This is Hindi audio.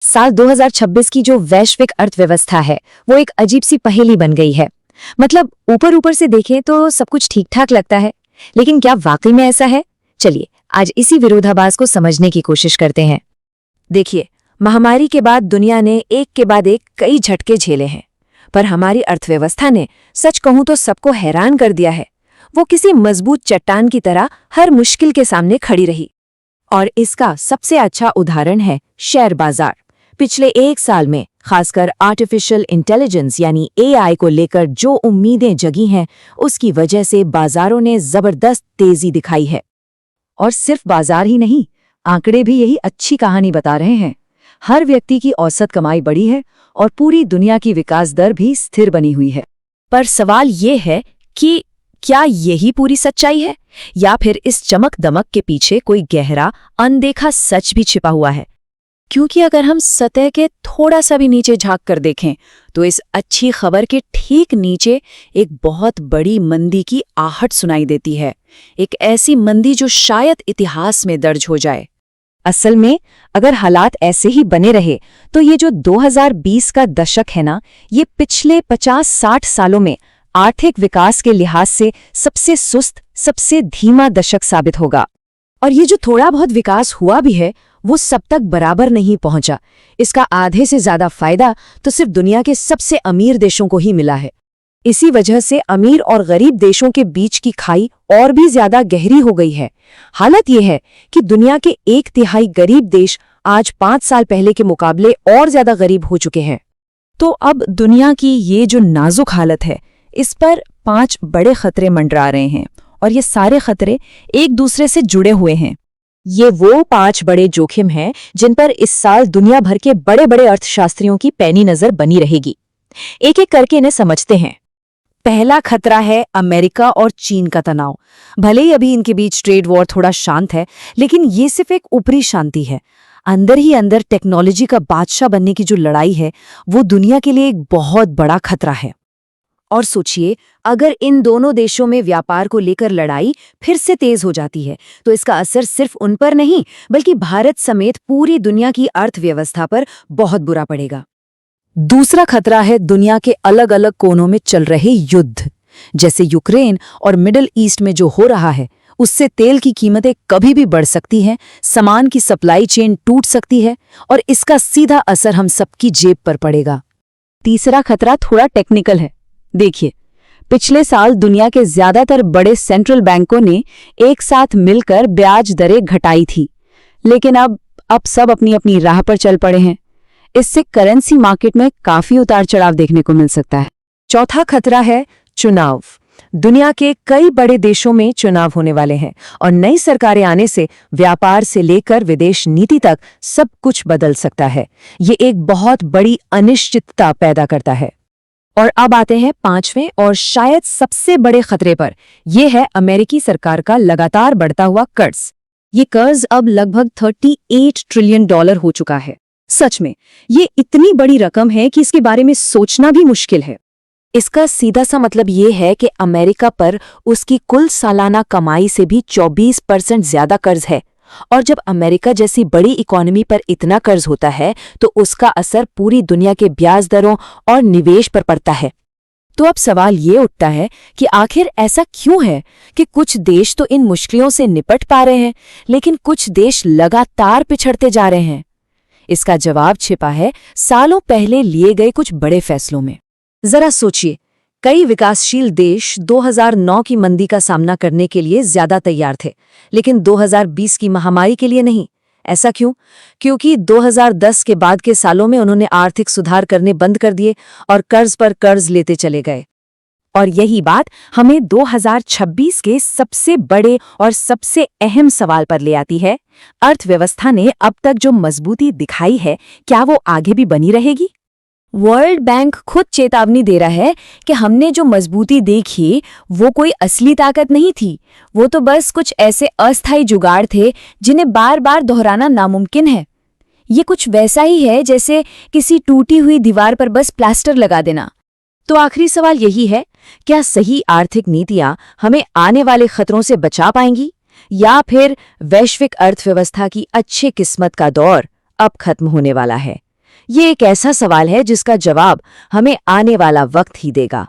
साल 2026 की जो वैश्विक अर्थव्यवस्था है वो एक अजीब सी पहेली बन गई है। मतलब ऊपर ऊपर से देखें तो सब कुछ ठीक ठाक लगता है, लेकिन क्या वाकई में ऐसा है? चलिए आज इसी विरोधाभास को समझने की कोशिश करते हैं। देखिए, महामारी के बाद दुनिया ने एक के बाद एक कई झटके झेले हैं, पर हमारी अर्थव्यवस्था ने सच कहूं तो सबको हैरान कर दिया है। वो किसी मजबूत चट्टान की तरह हर मुश्किल के सामने खड़ी रही। और इसका सबसे अच्छा उदाहरण है शेयर बाजार। पिछले एक साल में खासकर आर्टिफिशियल इंटेलिजेंस यानी एआई को लेकर जो उम्मीदें जगी हैं, उसकी वजह से बाजारों ने जबरदस्त तेजी दिखाई है। और सिर्फ बाजार ही नहीं, आंकड़े भी यही अच्छी कहानी बता रहे हैं। हर व्यक्ति की औसत कमाई बढ़ी है और पूरी दुनिया की विकास दर भी स्थिर बनी हुई है। पर सवाल ये है कि क्या यही पूरी सच्चाई है, या फिर इस चमक दमक के पीछे कोई गहरा अनदेखा सच भी छिपा हुआ है? क्योंकि अगर हम सतह के थोड़ा सा भी नीचे झांक कर देखें तो इस अच्छी खबर के ठीक नीचे एक बहुत बड़ी मंदी की आहट सुनाई देती है। एक ऐसी मंदी जो शायद इतिहास में दर्ज हो जाए। असल में अगर हालात ऐसे ही बने रहे तो ये जो 2020 का दशक है ना, ये पिछले 50-60 सालों में आर्थिक विकास के लिहाज से सबसे सुस्त, सबसे धीमा दशक साबित होगा। और ये जो थोड़ा बहुत विकास हुआ भी है, वो सब तक बराबर नहीं पहुंचा। इसका आधे से ज्यादा फायदा तो सिर्फ दुनिया के सबसे अमीर देशों को ही मिला है। इसी वजह से अमीर और गरीब देशों के बीच की खाई और भी ज्यादा गहरी हो गई है। हालत यह है कि दुनिया के 1/3 गरीब देश आज 5 साल पहले के मुकाबले और ज्यादा गरीब हो चुके हैं। तो अब दुनिया की ये जो नाजुक हालत है, इस पर 5 बड़े खतरे मंडरा रहे हैं, और ये सारे खतरे एक दूसरे से जुड़े हुए हैं। ये वो 5 बड़े जोखिम हैं जिन पर इस साल दुनिया भर के बड़े बड़े अर्थशास्त्रियों की पैनी नजर बनी रहेगी। एक एक करके इन्हें समझते हैं। पहला खतरा है अमेरिका और चीन का तनाव। भले ही अभी इनके बीच ट्रेड वॉर थोड़ा शांत है, लेकिन ये सिर्फ एक ऊपरी शांति है। अंदर ही अंदर टेक्नोलॉजी का बादशाह बनने की जो लड़ाई है, वो दुनिया के लिए एक बहुत बड़ा खतरा है। और सोचिए, अगर इन दोनों देशों में व्यापार को लेकर लड़ाई फिर से तेज हो जाती है तो इसका असर सिर्फ उन पर नहीं, बल्कि भारत समेत पूरी दुनिया की अर्थव्यवस्था पर बहुत बुरा पड़ेगा। दूसरा खतरा है दुनिया के अलग अलग कोनों में चल रहे युद्ध। जैसे यूक्रेन और मिडिल ईस्ट में जो हो रहा है, उससे तेल की कीमतें कभी भी बढ़ सकती हैं, सामान की सप्लाई चेन टूट सकती है, और इसका सीधा असर हम सबकी जेब पर पड़ेगा। तीसरा खतरा थोड़ा टेक्निकल है। देखिए, पिछले साल दुनिया के ज्यादातर बड़े सेंट्रल बैंकों ने एक साथ मिलकर ब्याज दरें घटाई थी, लेकिन अब सब अपनी अपनी राह पर चल पड़े हैं। इससे करेंसी मार्केट में काफी उतार चढ़ाव देखने को मिल सकता है। चौथा खतरा है चुनाव। दुनिया के कई बड़े देशों में चुनाव होने वाले हैं, और नई सरकारें आने से व्यापार से लेकर विदेश नीति तक सब कुछ बदल सकता है। ये एक बहुत बड़ी अनिश्चितता पैदा करता है। और अब आते हैं 5वें और शायद सबसे बड़े खतरे पर। यह है अमेरिकी सरकार का लगातार बढ़ता हुआ कर्ज। ये कर्ज अब लगभग $38 ट्रिलियन हो चुका है। सच में ये इतनी बड़ी रकम है कि इसके बारे में सोचना भी मुश्किल है। इसका सीधा सा मतलब ये है कि अमेरिका पर उसकी कुल सालाना कमाई से भी 24% ज्यादा कर्ज है। और जब अमेरिका जैसी बड़ी इकोनॉमी पर इतना कर्ज होता है तो उसका असर पूरी दुनिया के ब्याज दरों और निवेश पर पड़ता है। तो अब सवाल ये उठता है कि आखिर ऐसा क्यों है कि कुछ देश तो इन मुश्किलों से निपट पा रहे हैं, लेकिन कुछ देश लगातार पिछड़ते जा रहे हैं? इसका जवाब छिपा है सालों पहले लिए गए कुछ बड़े फैसलों में। जरा सोचिए, कई विकासशील देश 2009 की मंदी का सामना करने के लिए ज्यादा तैयार थे, लेकिन 2020 की महामारी के लिए नहीं। ऐसा क्यों? क्योंकि 2010 के बाद के सालों में उन्होंने आर्थिक सुधार करने बंद कर दिए और कर्ज पर कर्ज लेते चले गए। और यही बात हमें 2026 के सबसे बड़े और सबसे अहम सवाल पर ले आती है। अर्थव्यवस्था ने अब तक जो मजबूती दिखाई है, क्या वो आगे भी बनी रहेगी? वर्ल्ड बैंक खुद चेतावनी दे रहा है कि हमने जो मजबूती देखी वो कोई असली ताकत नहीं थी, वो तो बस कुछ ऐसे अस्थायी जुगाड़ थे जिन्हें बार बार दोहराना नामुमकिन है। ये कुछ वैसा ही है जैसे किसी टूटी हुई दीवार पर बस प्लास्टर लगा देना। तो आखिरी सवाल यही है, क्या सही आर्थिक नीतियां हमें आने वाले खतरों से बचा पाएंगी, या फिर वैश्विक अर्थव्यवस्था की अच्छी किस्मत का दौर अब खत्म होने वाला है? ये एक ऐसा सवाल है जिसका जवाब हमें आने वाला वक्त ही देगा।